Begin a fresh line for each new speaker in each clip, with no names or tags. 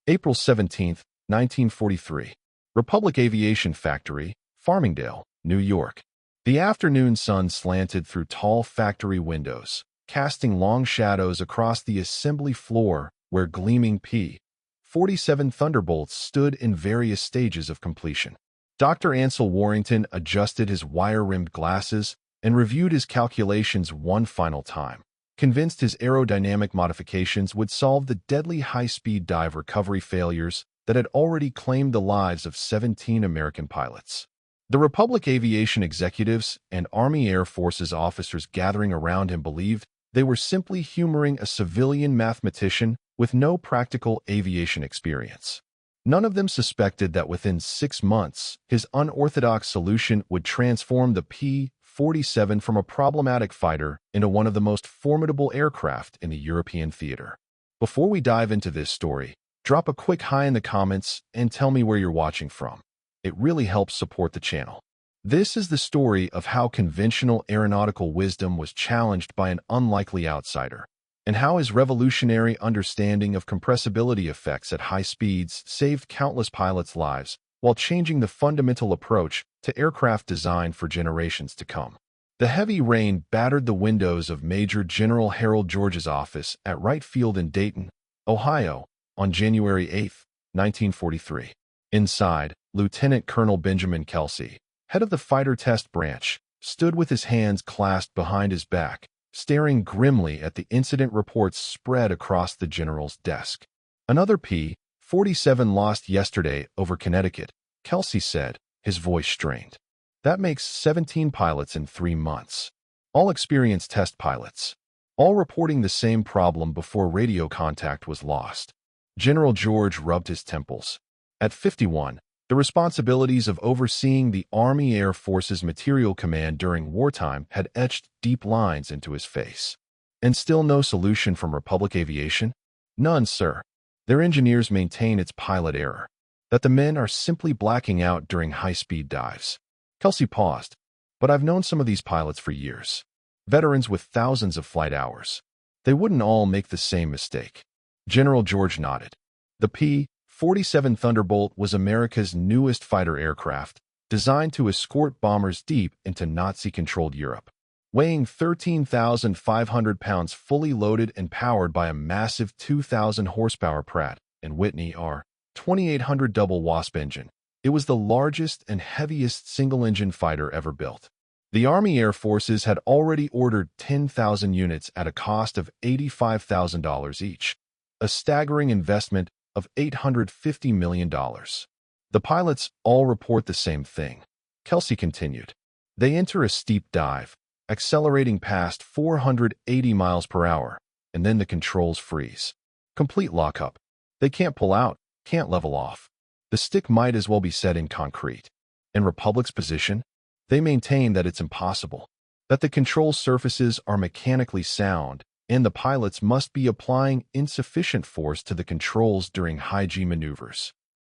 April 17, 1943. Republic Aviation Factory, Farmingdale, New York. The afternoon sun slanted through tall factory windows, casting long shadows across the assembly floor where gleaming P-47 Thunderbolts stood in various stages of completion. Dr. Ansel Warrington adjusted his wire-rimmed glasses and reviewed his calculations one final time, convinced his aerodynamic modifications would solve the deadly high-speed dive recovery failures that had already claimed the lives of 17 American pilots. The Republic aviation executives and Army Air Forces officers gathering around him believed they were simply humoring a civilian mathematician with no practical aviation experience. None of them suspected that within 6 months, his unorthodox solution would transform the P-47 from a problematic fighter into one of the most formidable aircraft in the European theater. Before we dive into this story, drop a quick hi in the comments and tell me where you're watching from. It really helps support the channel. This is the story of how conventional aeronautical wisdom was challenged by an unlikely outsider, and how his revolutionary understanding of compressibility effects at high speeds saved countless pilots' lives while changing the fundamental approach to aircraft design for generations to come. The heavy rain battered the windows of Major General Harold George's office at Wright Field in Dayton, Ohio, on January 8, 1943. Inside, Lieutenant Colonel Benjamin Kelsey, head of the fighter test branch, stood with his hands clasped behind his back, staring grimly at the incident reports spread across the general's desk. "Another P-47 lost yesterday over Connecticut," Kelsey said, his voice strained. "That makes 17 pilots in 3 months. All experienced test pilots. All reporting the same problem before radio contact was lost." General George rubbed his temples. At 51, the responsibilities of overseeing the Army Air Forces Material Command during wartime had etched deep lines into his face. "And still no solution from Republic Aviation?" "None, sir. Their engineers maintain it's pilot error, that the men are simply blacking out during high-speed dives." Kelsey paused. "But I've known some of these pilots for years. Veterans with thousands of flight hours. They wouldn't all make the same mistake." General George nodded. The P-47 Thunderbolt was America's newest fighter aircraft, designed to escort bombers deep into Nazi-controlled Europe. Weighing 13,500 pounds, fully loaded and powered by a massive 2,000 horsepower Pratt & Whitney R-2800 double Wasp engine, it was the largest and heaviest single-engine fighter ever built. The Army Air Forces had already ordered 10,000 units at a cost of $85,000 each, a staggering investment of $850 million. "The pilots all report the same thing," Kelsey continued. "They enter a steep dive, accelerating past 480 miles per hour, and then the controls freeze. Complete lockup. They can't pull out, can't level off. The stick might as well be set in concrete." In Republic's position, they maintain that it's impossible, that the control surfaces are mechanically sound, and the pilots must be applying insufficient force to the controls during high-G maneuvers.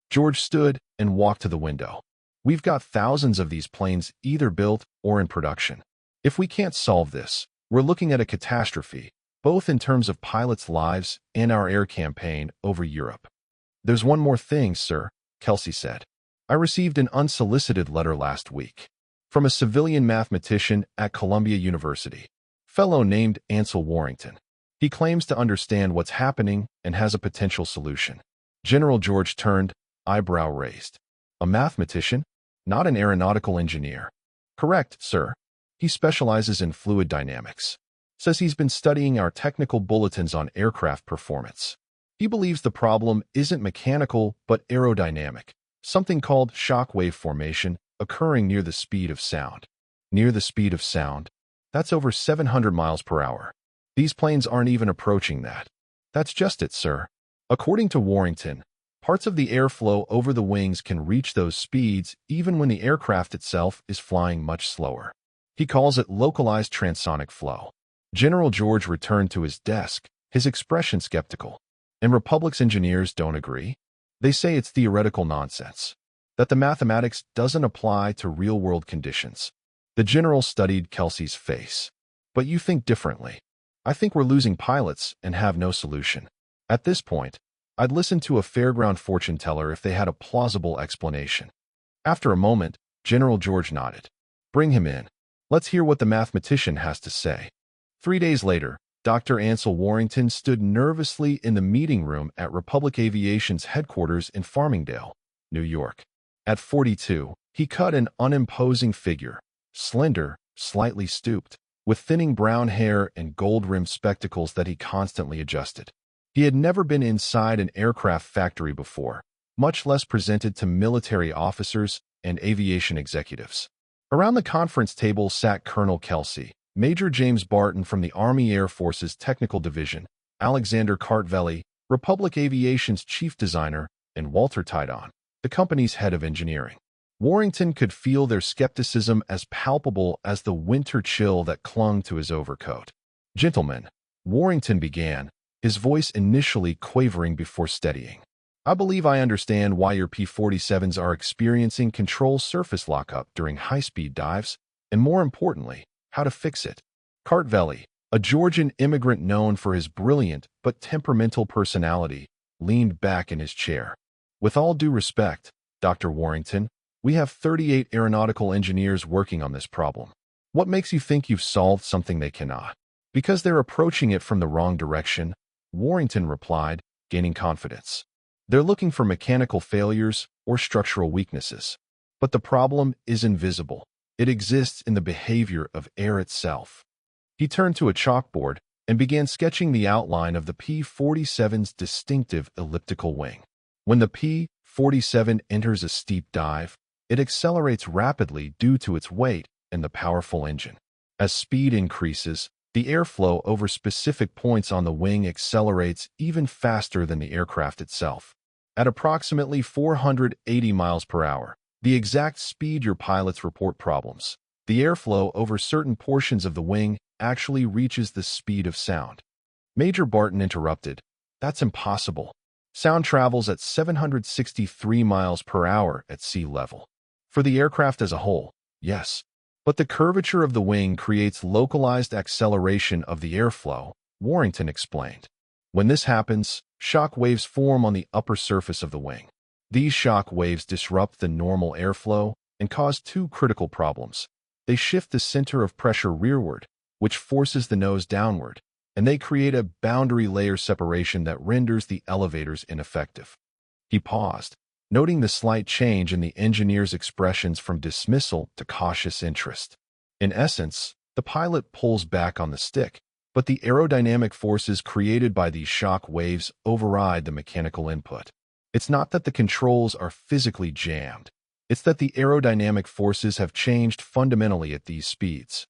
George stood and walked to the window. "We've got thousands of these planes either built or in production. If we can't solve this, we're looking at a catastrophe, both in terms of pilots' lives and our air campaign over Europe." "There's one more thing, sir," Kelsey said. "I received an unsolicited letter last week from a civilian mathematician at Columbia University, fellow named Ansel Warrington. He claims to understand what's happening and has a potential solution." General George turned, eyebrow raised. "A mathematician? Not an aeronautical engineer?" "Correct, sir. He specializes in fluid dynamics. Says he's been studying our technical bulletins on aircraft performance. He believes the problem isn't mechanical but aerodynamic, something called shock wave formation occurring near the speed of sound." "Near the speed of sound? That's over 700 miles per hour. These planes aren't even approaching that." "That's just it, sir. According to Warrington, parts of the airflow over the wings can reach those speeds even when the aircraft itself is flying much slower. He calls it localized transonic flow." General George returned to his desk, his expression skeptical. "And Republic's engineers don't agree? They say it's theoretical nonsense, that the mathematics doesn't apply to real-world conditions." The general studied Kelsey's face. "But you think differently. I think we're losing pilots and have no solution. At this point, I'd listen to a fairground fortune teller if they had a plausible explanation. After a moment, General George nodded. Bring him in. Let's hear what the mathematician has to say. 3 days later, Dr. Ansel Warrington stood nervously in the meeting room at Republic Aviation's headquarters in Farmingdale, New York. At 42, he cut an unimposing figure, slender, slightly stooped, with thinning brown hair and gold-rimmed spectacles that he constantly adjusted. He had never been inside an aircraft factory before, much less presented to military officers and aviation executives. Around the conference table sat Colonel Kelsey, Major James Barton from the Army Air Force's Technical Division, Alexander Cartvelli, Republic Aviation's chief designer, and Walter Tidon, the company's head of engineering. Warrington could feel their skepticism as palpable as the winter chill that clung to his overcoat. "Gentlemen," Warrington began, his voice initially quavering before steadying. "I believe I understand why your P-47s are experiencing control surface lockup during high-speed dives, and more importantly, how to fix it." Cartvelli, a Georgian immigrant known for his brilliant but temperamental personality, leaned back in his chair. "With all due respect, Dr. Warrington, we have 38 aeronautical engineers working on this problem. What makes you think you've solved something they cannot?" "Because they're approaching it from the wrong direction," Warrington replied, gaining confidence. "They're looking for mechanical failures or structural weaknesses. But the problem is invisible. It exists in the behavior of air itself." He turned to a chalkboard and began sketching the outline of the P-47's distinctive elliptical wing. When the P-47 enters a steep dive, it accelerates rapidly due to its weight and the powerful engine. As speed increases, the airflow over specific points on the wing accelerates even faster than the aircraft itself. At approximately 480 miles per hour, the exact speed your pilots report problems, the airflow over certain portions of the wing actually reaches the speed of sound. Major Barton interrupted. "That's impossible. Sound travels at 763 miles per hour at sea level. For the aircraft as a whole, yes. But the curvature of the wing creates localized acceleration of the airflow," Warrington explained. "When this happens, shock waves form on the upper surface of the wing. These shock waves disrupt the normal airflow and cause two critical problems. They shift the center of pressure rearward, which forces the nose downward, and they create a boundary layer separation that renders the elevators ineffective." He paused, noting the slight change in the engineer's expressions from dismissal to cautious interest. "In essence, the pilot pulls back on the stick, but the aerodynamic forces created by these shock waves override the mechanical input. It's not that the controls are physically jammed. It's that the aerodynamic forces have changed fundamentally at these speeds."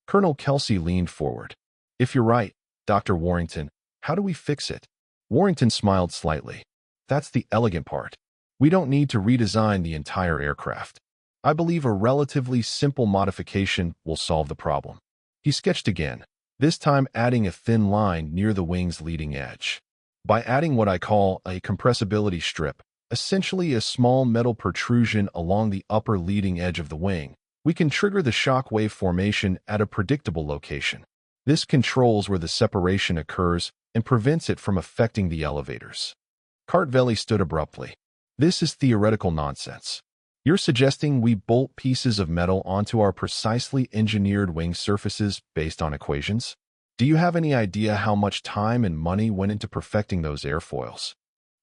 Colonel Kelsey leaned forward. "If you're right, Dr. Warrington, how do we fix it?" Warrington smiled slightly. "That's the elegant part. We don't need to redesign the entire aircraft. I believe a relatively simple modification will solve the problem." He sketched again, this time adding a thin line near the wing's leading edge. "By adding what I call a compressibility strip, essentially a small metal protrusion along the upper leading edge of the wing, we can trigger the shock wave formation at a predictable location. This controls where the separation occurs and prevents it from affecting the elevators." Cartvelli stood abruptly. "This is theoretical nonsense. You're suggesting we bolt pieces of metal onto our precisely engineered wing surfaces based on equations? Do you have any idea how much time and money went into perfecting those airfoils?"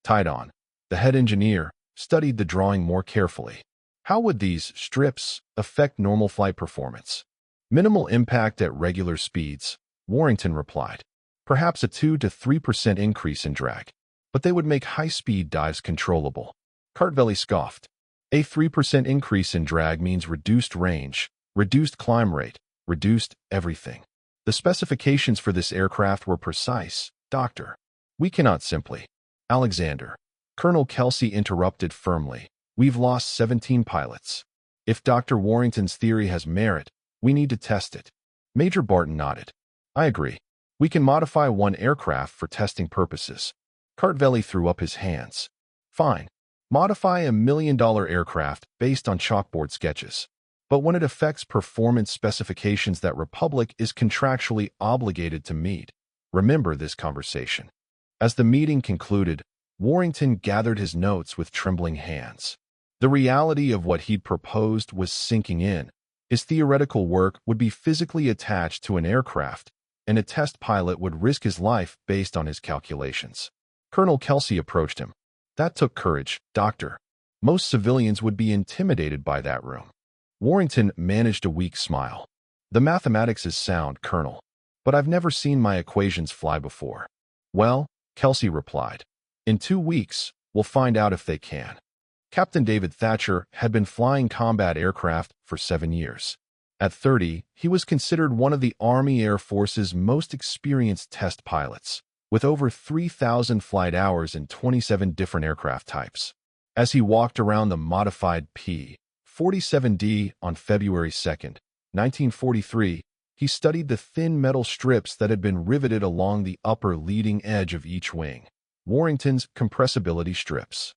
Tidon, the head engineer, studied the drawing more carefully. "How would these strips affect normal flight performance?" "Minimal impact at regular speeds," Warrington replied. "Perhaps a 2 to 3% increase in drag. But they would make high-speed dives controllable." Cartvelli scoffed. "A 3% increase in drag means reduced range, reduced climb rate, reduced everything. The specifications for this aircraft were precise, Doctor. We cannot simply—" "Alexander," Colonel Kelsey interrupted firmly, "we've lost 17 pilots. If Dr. Warrington's theory has merit, we need to test it." Major Barton nodded. "I agree. We can modify one aircraft for testing purposes." Cartvelli threw up his hands. "Fine. Modify $1 million aircraft based on chalkboard sketches. But when it affects performance specifications that Republic is contractually obligated to meet, remember this conversation." As the meeting concluded, Warrington gathered his notes with trembling hands. The reality of what he'd proposed was sinking in. His theoretical work would be physically attached to an aircraft, and a test pilot would risk his life based on his calculations. Colonel Kelsey approached him. That took courage, Doctor. Most civilians would be intimidated by that room. Warrington managed a weak smile. The mathematics is sound, Colonel, but I've never seen my equations fly before. Well, Kelsey replied, in 2 weeks, we'll find out if they can. Captain David Thatcher had been flying combat aircraft for 7 years. At 30, he was considered one of the Army Air Force's most experienced test pilots, with over 3,000 flight hours in 27 different aircraft types. As he walked around the modified P-47D on February 2, 1943, he studied the thin metal strips that had been riveted along the upper leading edge of each wing, Warrington's compressibility strips.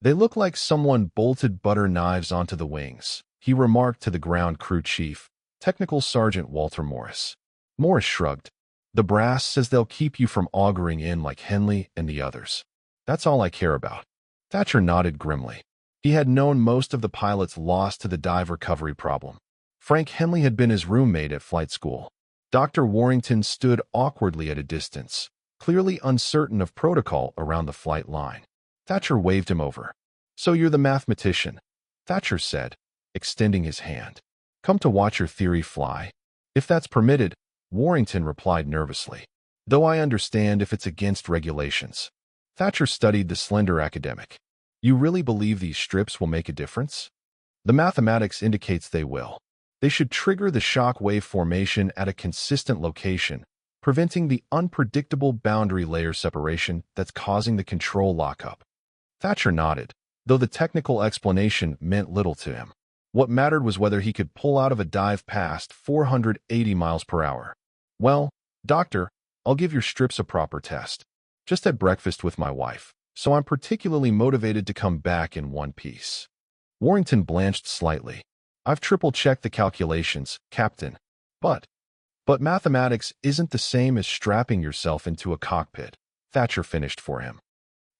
They look like someone bolted butter knives onto the wings, he remarked to the ground crew chief, Technical Sergeant Walter Morris. Morris shrugged. The brass says they'll keep you from auguring in like Henley and the others. That's all I care about. Thatcher nodded grimly. He had known most of the pilots lost to the dive recovery problem. Frank Henley had been his roommate at flight school. Dr. Warrington stood awkwardly at a distance, clearly uncertain of protocol around the flight line. Thatcher waved him over. So you're the mathematician, Thatcher said, extending his hand. Come to watch your theory fly? If that's permitted, Warrington replied nervously. Though I understand if it's against regulations. Thatcher studied the slender academic. You really believe these strips will make a difference? The mathematics indicates they will. They should trigger the shock wave formation at a consistent location, preventing the unpredictable boundary layer separation that's causing the control lockup. Thatcher nodded, though the technical explanation meant little to him. What mattered was whether he could pull out of a dive past 480 miles per hour. Well, Doctor, I'll give your strips a proper test. Just had breakfast with my wife, so I'm particularly motivated to come back in one piece. Warrington blanched slightly. I've triple-checked the calculations, Captain. But mathematics isn't the same as strapping yourself into a cockpit, Thatcher finished for him.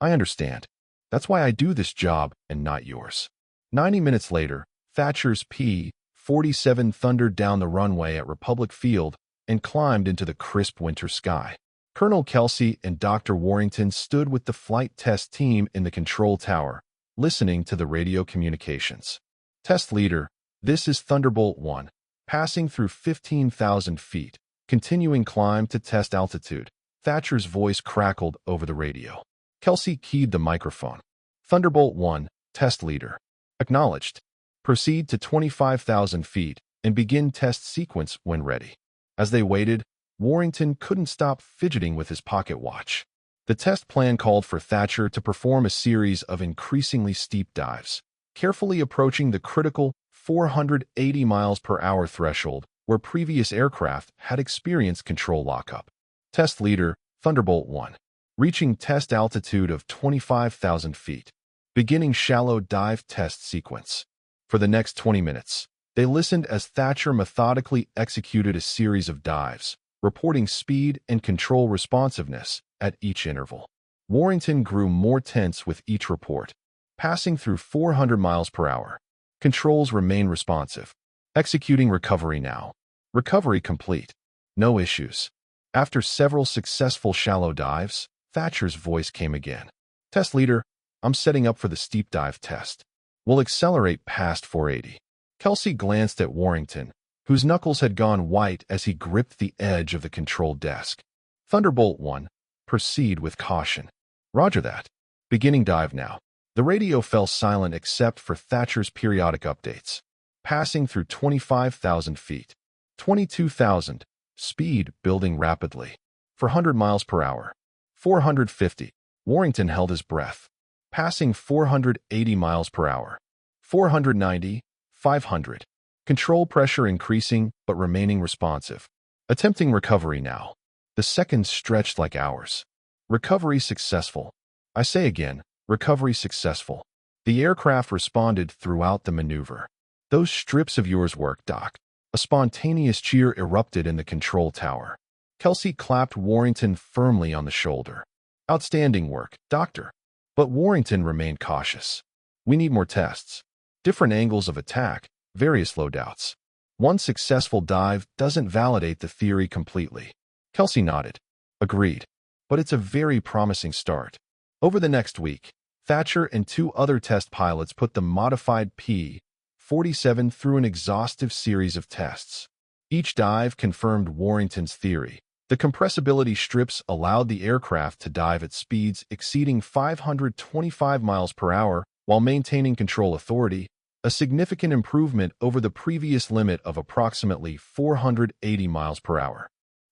I understand. That's why I do this job and not yours. 90 minutes later, Thatcher's P-47 thundered down the runway at Republic Field and climbed into the crisp winter sky. Colonel Kelsey and Dr. Warrington stood with the flight test team in the control tower, listening to the radio communications. Test leader, this is Thunderbolt 1, passing through 15,000 feet, continuing climb to test altitude. Thatcher's voice crackled over the radio. Kelsey keyed the microphone. Thunderbolt 1, test leader. Acknowledged. Proceed to 25,000 feet and begin test sequence when ready. As they waited, Warrington couldn't stop fidgeting with his pocket watch. The test plan called for Thatcher to perform a series of increasingly steep dives, carefully approaching the critical 480 miles per hour threshold where previous aircraft had experienced control lockup. Test leader, Thunderbolt 1. Reaching test altitude of 25,000 feet. Beginning shallow dive test sequence. For the next 20 minutes, they listened as Thatcher methodically executed a series of dives, reporting speed and control responsiveness at each interval. Warrington grew more tense with each report, passing through 400 miles per hour. Controls remain responsive. Executing recovery now. Recovery complete. No issues. After several successful shallow dives, Thatcher's voice came again. Test leader, I'm setting up for the steep dive test. We'll accelerate past 480. Kelsey glanced at Warrington, whose knuckles had gone white as he gripped the edge of the control desk. Thunderbolt 1, proceed with caution. Roger that. Beginning dive now. The radio fell silent except for Thatcher's periodic updates. Passing through 25,000 feet. 22,000. Speed building rapidly. 400 miles per hour. 450. Warrington held his breath. Passing 480 miles per hour. 490. 500. Control pressure increasing but remaining responsive. Attempting recovery now. The seconds stretched like hours. Recovery successful. I say again, recovery successful. The aircraft responded throughout the maneuver. Those strips of yours work, Doc. A spontaneous cheer erupted in the control tower. Kelsey clapped Warrington firmly on the shoulder. Outstanding work, Doctor. But Warrington remained cautious. We need more tests. Different angles of attack, various loadouts. One successful dive doesn't validate the theory completely. Kelsey nodded. Agreed. But it's a very promising start. Over the next week, Thatcher and 2 other test pilots put the modified P-47 through an exhaustive series of tests. Each dive confirmed Warrington's theory. The compressibility strips allowed the aircraft to dive at speeds exceeding 525 miles per hour while maintaining control authority, a significant improvement over the previous limit of approximately 480 miles per hour.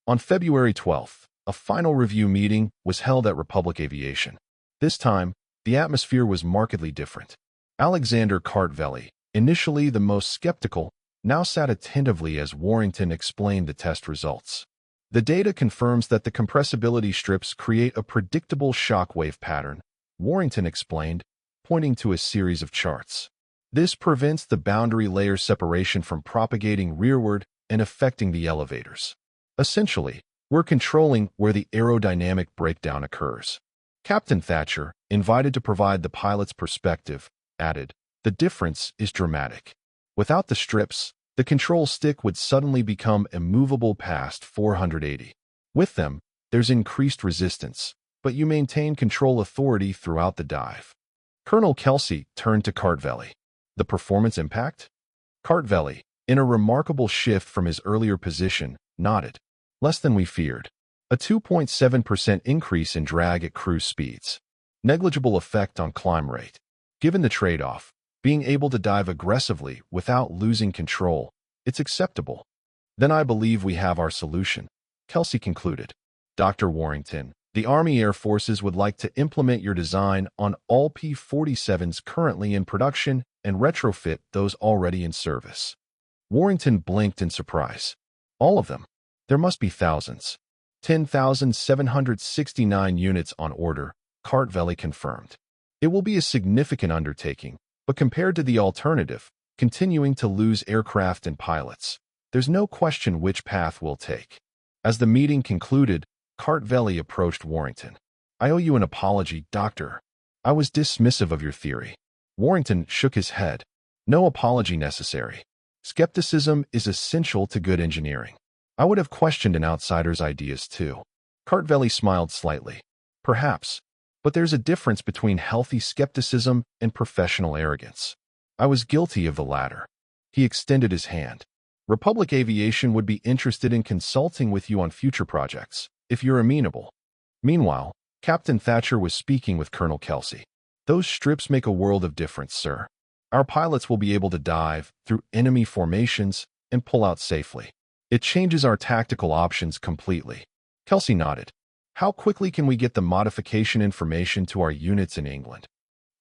On February 12th, a final review meeting was held at Republic Aviation. This time, the atmosphere was markedly different. Alexander Kartveli, initially the most skeptical, now sat attentively as Warrington explained the test results. The data confirms that the compressibility strips create a predictable shockwave pattern, Warrington explained, pointing to a series of charts. This prevents the boundary layer separation from propagating rearward and affecting the elevators. Essentially, we're controlling where the aerodynamic breakdown occurs. Captain Thatcher, invited to provide the pilot's perspective, added, "The difference is dramatic. Without the strips, the control stick would suddenly become immovable past 480. With them, there's increased resistance, but you maintain control authority throughout the dive." Colonel Kelsey turned to Kartveli. The performance impact? Kartveli, in a remarkable shift from his earlier position, nodded. Less than we feared. A 2.7% increase in drag at cruise speeds. Negligible effect on climb rate. Given the trade-off, being able to dive aggressively without losing control, it's acceptable. Then I believe we have our solution, Kelsey concluded. Dr. Warrington, the Army Air Forces would like to implement your design on all P-47s currently in production and retrofit those already in service. Warrington blinked in surprise. All of them? There must be thousands. 10,769 units on order, Kartveli confirmed. It will be a significant undertaking, but compared to the alternative, continuing to lose aircraft and pilots, there's no question which path we'll take. As the meeting concluded, Kartveli approached Warrington. "I owe you an apology, Doctor. I was dismissive of your theory." Warrington shook his head. "No apology necessary. Skepticism is essential to good engineering. I would have questioned an outsider's ideas too." Kartveli smiled slightly. "Perhaps, but there's a difference between healthy skepticism and professional arrogance. I was guilty of the latter." He extended his hand. "Republic Aviation would be interested in consulting with you on future projects, if you're amenable." Meanwhile, Captain Thatcher was speaking with Colonel Kelsey. "Those strips make a world of difference, sir. Our pilots will be able to dive through enemy formations and pull out safely. It changes our tactical options completely." Kelsey nodded. "How quickly can we get the modification information to our units in England?"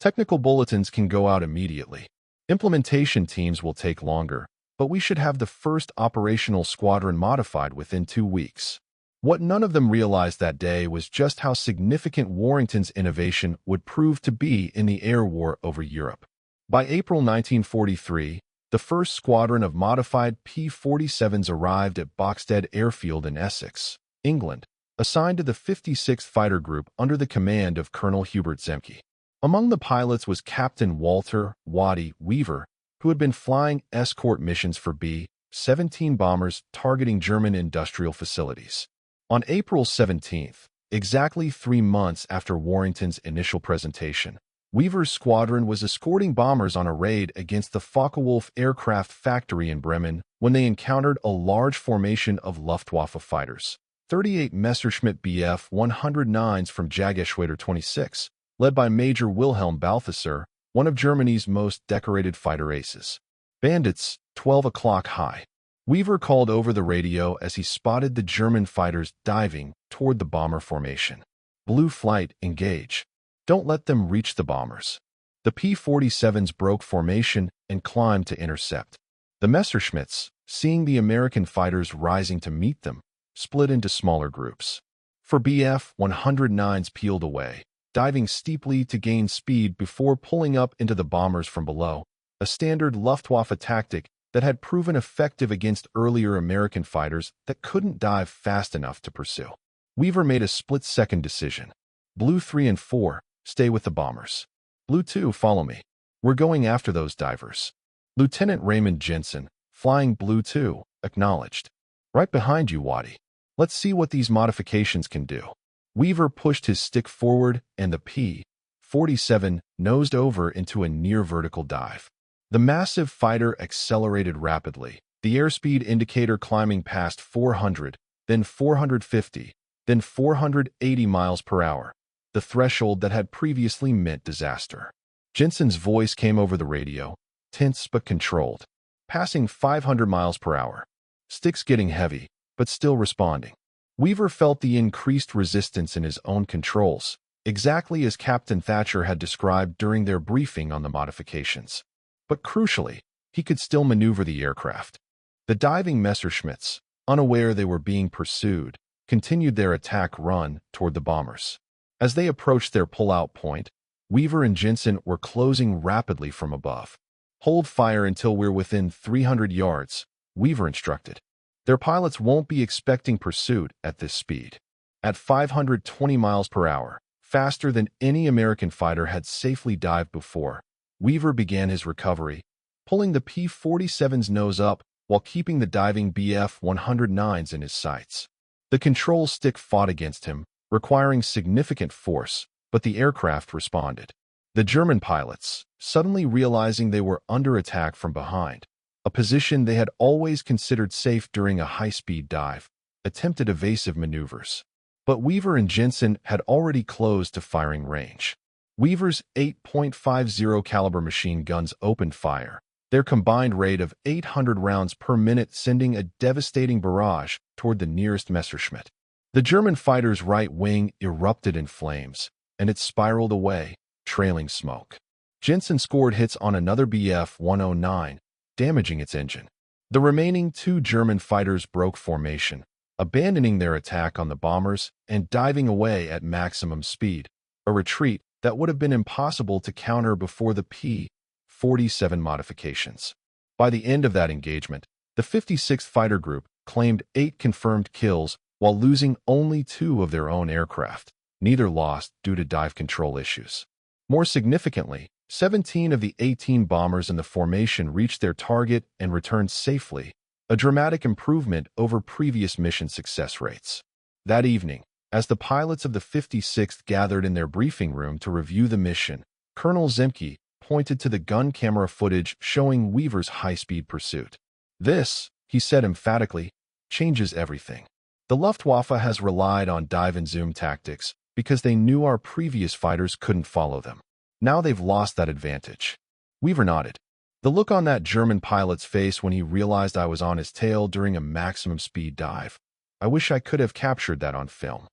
"Technical bulletins can go out immediately. Implementation teams will take longer, but we should have the first operational squadron modified within 2 weeks." What none of them realized that day was just how significant Warrington's innovation would prove to be in the air war over Europe. By April 1943, the first squadron of modified P-47s arrived at Boxted Airfield in Essex, England, assigned to the 56th Fighter Group under the command of Colonel Hubert Zemke. Among the pilots was Captain Walter Waddy Weaver, who had been flying escort missions for B-17 bombers targeting German industrial facilities. On April 17th, exactly 3 months after Warrington's initial presentation, Weaver's squadron was escorting bombers on a raid against the Focke-Wulf aircraft factory in Bremen when they encountered a large formation of Luftwaffe fighters, 38 Messerschmitt Bf 109s from Jagerschwader 26, led by Major Wilhelm Balthasar, one of Germany's most decorated fighter aces. Bandits, 12 o'clock high. Weaver called over the radio as he spotted the German fighters diving toward the bomber formation. "Blue flight, engage. Don't let them reach the bombers." The P-47s broke formation and climbed to intercept. The Messerschmitts, seeing the American fighters rising to meet them, split into smaller groups. For Bf 109s peeled away, diving steeply to gain speed before pulling up into the bombers from below, a standard Luftwaffe tactic that had proven effective against earlier American fighters that couldn't dive fast enough to pursue. Weaver made a split-second decision. Blue 3 and 4, stay with the bombers. Blue 2, follow me. We're going after those divers. Lieutenant Raymond Jensen, flying Blue 2, acknowledged. Right behind you, Waddy. Let's see what these modifications can do. Weaver pushed his stick forward and the P-47 nosed over into a near-vertical dive. The massive fighter accelerated rapidly, the airspeed indicator climbing past 400, then 450, then 480 miles per hour, the threshold that had previously meant disaster. Jensen's voice came over the radio, tense but controlled, passing 500 miles per hour. Sticks getting heavy, but still responding. Weaver felt the increased resistance in his own controls, exactly as Captain Thatcher had described during their briefing on the modifications. But crucially, he could still maneuver the aircraft. The diving Messerschmitts, unaware they were being pursued, continued their attack run toward the bombers. As they approached their pull-out point, Weaver and Jensen were closing rapidly from above. Hold fire until we're within 300 yards, Weaver instructed. Their pilots won't be expecting pursuit at this speed. At 520 miles per hour, faster than any American fighter had safely dived before, Weaver began his recovery, pulling the P-47's nose up while keeping the diving Bf-109s in his sights. The control stick fought against him, requiring significant force, but the aircraft responded. The German pilots, suddenly realizing they were under attack from behind, a position they had always considered safe during a high-speed dive, attempted evasive maneuvers. But Weaver and Jensen had already closed to firing range. Weaver's 8.50 caliber machine guns opened fire, their combined rate of 800 rounds per minute sending a devastating barrage toward the nearest Messerschmitt. The German fighter's right wing erupted in flames, and it spiraled away, trailing smoke. Jensen scored hits on another Bf-109, damaging its engine. The remaining two German fighters broke formation, abandoning their attack on the bombers and diving away at maximum speed, a retreat that would have been impossible to counter before the P-47 modifications. By the end of that engagement, the 56th Fighter Group claimed 8 confirmed kills while losing only 2 of their own aircraft, neither lost due to dive control issues. More significantly, 17 of the 18 bombers in the formation reached their target and returned safely, a dramatic improvement over previous mission success rates. That evening, as the pilots of the 56th gathered in their briefing room to review the mission, Colonel Zemke pointed to the gun camera footage showing Weaver's high-speed pursuit. This, he said emphatically, changes everything. The Luftwaffe has relied on dive-and-zoom tactics because they knew our previous fighters couldn't follow them. Now they've lost that advantage. Weaver nodded. The look on that German pilot's face when he realized I was on his tail during a maximum speed dive. I wish I could have captured that on film.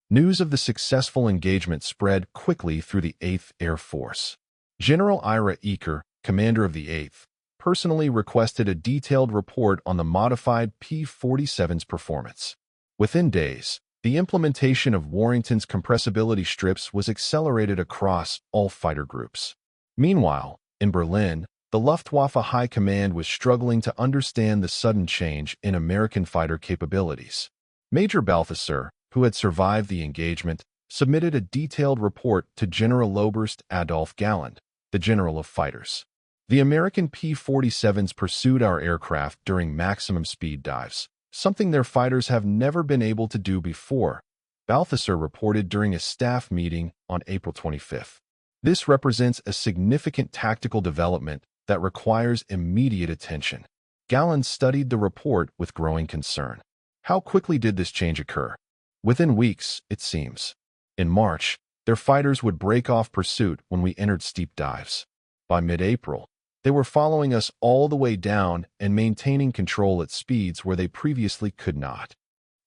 News of the successful engagement spread quickly through the 8th Air Force. General Ira Eaker, commander of the 8th, personally requested a detailed report on the modified P-47's performance. Within days, the implementation of Warrington's compressibility strips was accelerated across all fighter groups. Meanwhile, in Berlin, the Luftwaffe High Command was struggling to understand the sudden change in American fighter capabilities. Major Balthasar, who had survived the engagement, submitted a detailed report to General Oberst Adolf Galland, the General of Fighters. The American P-47s pursued our aircraft during maximum speed dives, something their fighters have never been able to do before, Balthasar reported during a staff meeting on April 25. This represents a significant tactical development that requires immediate attention. Galland studied the report with growing concern. How quickly did this change occur? Within weeks, it seems. In March, their fighters would break off pursuit when we entered steep dives. By mid-April, they were following us all the way down and maintaining control at speeds where they previously could not.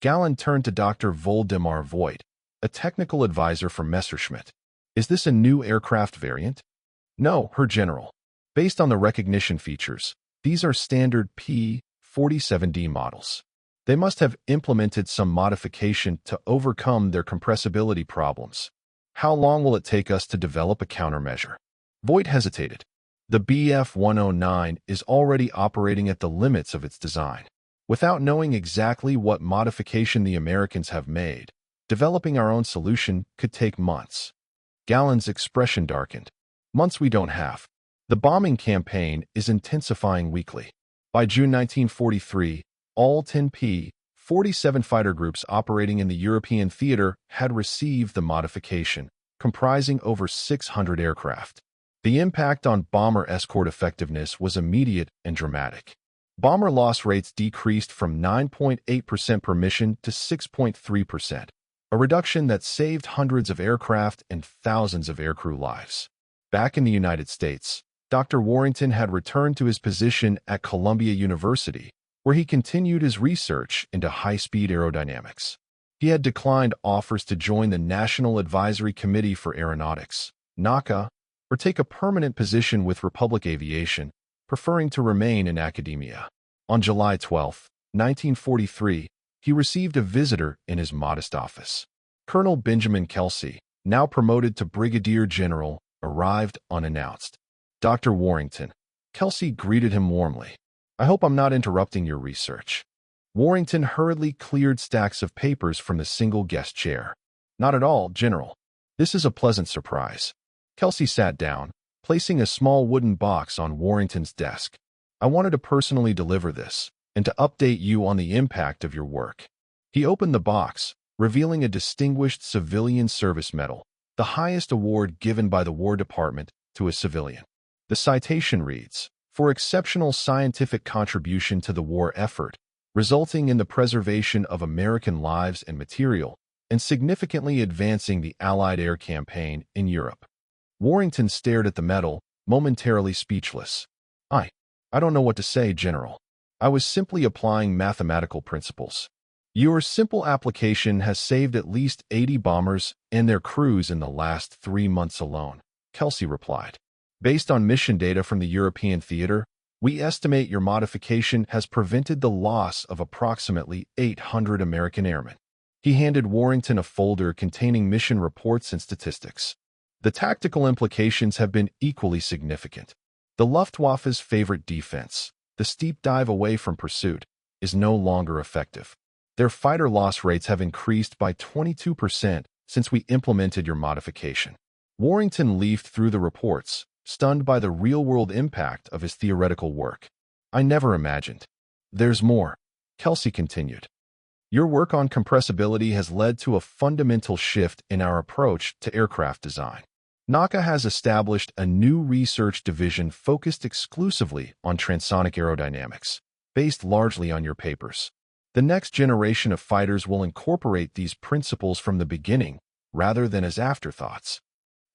Galland turned to Dr. Voldemar Voigt, a technical advisor for Messerschmitt. Is this a new aircraft variant? No, Herr General. Based on the recognition features, these are standard P-47D models. They must have implemented some modification to overcome their compressibility problems. How long will it take us to develop a countermeasure? Voigt hesitated. The Bf-109 is already operating at the limits of its design. Without knowing exactly what modification the Americans have made, developing our own solution could take months. Gallen's expression darkened. Months we don't have. The bombing campaign is intensifying weekly. By June 1943, all 10 P-47 fighter groups operating in the European theater had received the modification, comprising over 600 aircraft. The impact on bomber escort effectiveness was immediate and dramatic. Bomber loss rates decreased from 9.8% per mission to 6.3%, a reduction that saved hundreds of aircraft and thousands of aircrew lives. Back in the United States, Dr. Warrington had returned to his position at Columbia University, where he continued his research into high-speed aerodynamics. He had declined offers to join the National Advisory Committee for Aeronautics, NACA, or take a permanent position with Republic Aviation, preferring to remain in academia. On July 12, 1943, he received a visitor in his modest office. Colonel Benjamin Kelsey, now promoted to Brigadier General, arrived unannounced. Dr. Warrington. Kelsey greeted him warmly. I hope I'm not interrupting your research. Warrington hurriedly cleared stacks of papers from the single guest chair. Not at all, General. This is a pleasant surprise. Kelsey sat down, placing a small wooden box on Warrington's desk. I wanted to personally deliver this, and to update you on the impact of your work. He opened the box, revealing a Distinguished Civilian Service Medal, the highest award given by the War Department to a civilian. The citation reads, "For exceptional scientific contribution to the war effort, resulting in the preservation of American lives and material, and significantly advancing the Allied air campaign in Europe." Warrington stared at the medal, momentarily speechless. I don't know what to say, General. I was simply applying mathematical principles. Your simple application has saved at least 80 bombers and their crews in the last 3 months alone, Kelsey replied. Based on mission data from the European theater, we estimate your modification has prevented the loss of approximately 800 American airmen. He handed Warrington a folder containing mission reports and statistics. The tactical implications have been equally significant. The Luftwaffe's favorite defense, the steep dive away from pursuit, is no longer effective. Their fighter loss rates have increased by 22% since we implemented your modification. Warrington leafed through the reports, stunned by the real-world impact of his theoretical work. I never imagined. There's more, Kelsey continued. Your work on compressibility has led to a fundamental shift in our approach to aircraft design. NACA has established a new research division focused exclusively on transonic aerodynamics, based largely on your papers. The next generation of fighters will incorporate these principles from the beginning, rather than as afterthoughts.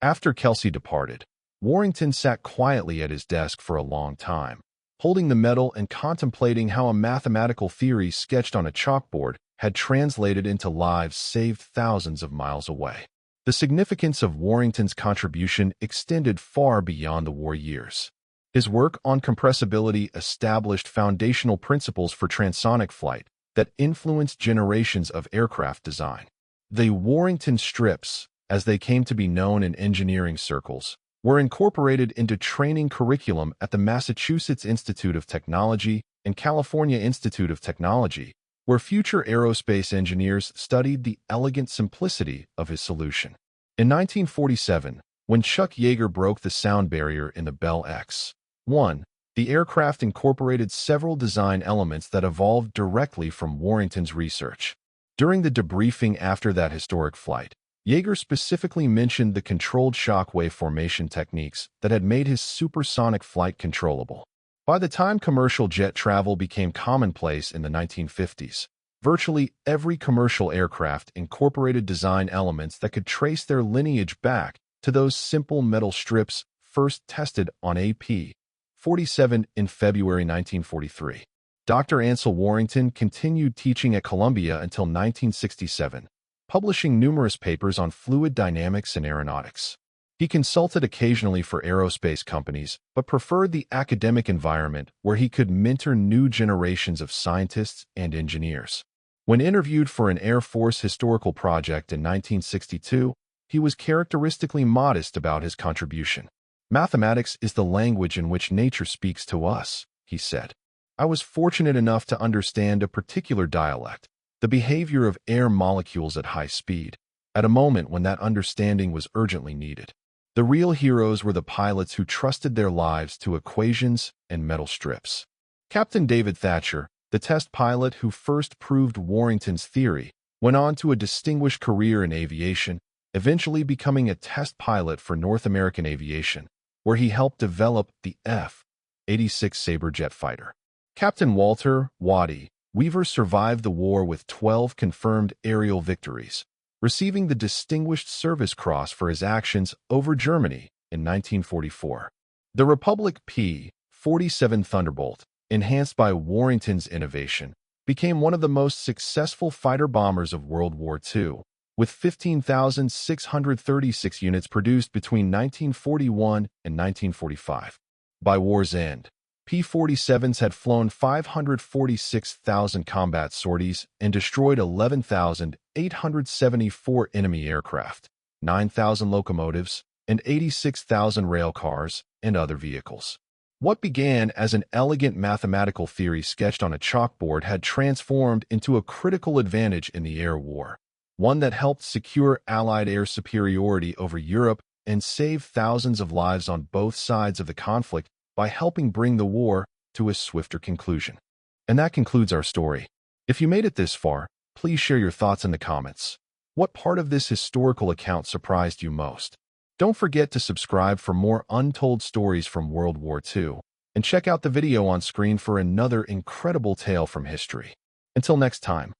After Kelsey departed, Warrington sat quietly at his desk for a long time, holding the medal and contemplating how a mathematical theory sketched on a chalkboard had translated into lives saved thousands of miles away. The significance of Warrington's contribution extended far beyond the war years. His work on compressibility established foundational principles for transonic flight that influenced generations of aircraft design. The Warrington strips, as they came to be known in engineering circles, were incorporated into training curriculum at the Massachusetts Institute of Technology and California Institute of Technology, where future aerospace engineers studied the elegant simplicity of his solution. In 1947, when Chuck Yeager broke the sound barrier in the Bell X-1, the aircraft incorporated several design elements that evolved directly from Warrington's research. During the debriefing after that historic flight, Yeager specifically mentioned the controlled shockwave formation techniques that had made his supersonic flight controllable. By the time commercial jet travel became commonplace in the 1950s, virtually every commercial aircraft incorporated design elements that could trace their lineage back to those simple metal strips first tested on a P-47 in February 1943. Dr. Ansel Warrington continued teaching at Columbia until 1967, publishing numerous papers on fluid dynamics and aeronautics. He consulted occasionally for aerospace companies, but preferred the academic environment where he could mentor new generations of scientists and engineers. When interviewed for an Air Force historical project in 1962, he was characteristically modest about his contribution. "Mathematics is the language in which nature speaks to us," he said. "I was fortunate enough to understand a particular dialect, the behavior of air molecules at high speed. at a moment when that understanding was urgently needed. The real heroes were the pilots who trusted their lives to equations and metal strips. Captain David Thatcher, the test pilot who first proved Warrington's theory, went on to a distinguished career in aviation, eventually becoming a test pilot for North American Aviation, where he helped develop the F-86 Sabre jet fighter. Captain Walter Waddy Weaver survived the war with 12 confirmed aerial victories, receiving the Distinguished Service Cross for his actions over Germany in 1944. The Republic P-47 Thunderbolt, enhanced by Warrington's innovation, became one of the most successful fighter bombers of World War II, with 15,636 units produced between 1941 and 1945. By war's end, P-47s had flown 546,000 combat sorties and destroyed 11,874 enemy aircraft, 9,000 locomotives, and 86,000 rail cars and other vehicles. What began as an elegant mathematical theory sketched on a chalkboard had transformed into a critical advantage in the air war, one that helped secure Allied air superiority over Europe and save thousands of lives on both sides of the conflict by helping bring the war to a swifter conclusion. And that concludes our story. If you made it this far, please share your thoughts in the comments. What part of this historical account surprised you most? Don't forget to subscribe for more untold stories from World War II, and check out the video on screen for another incredible tale from history. Until next time.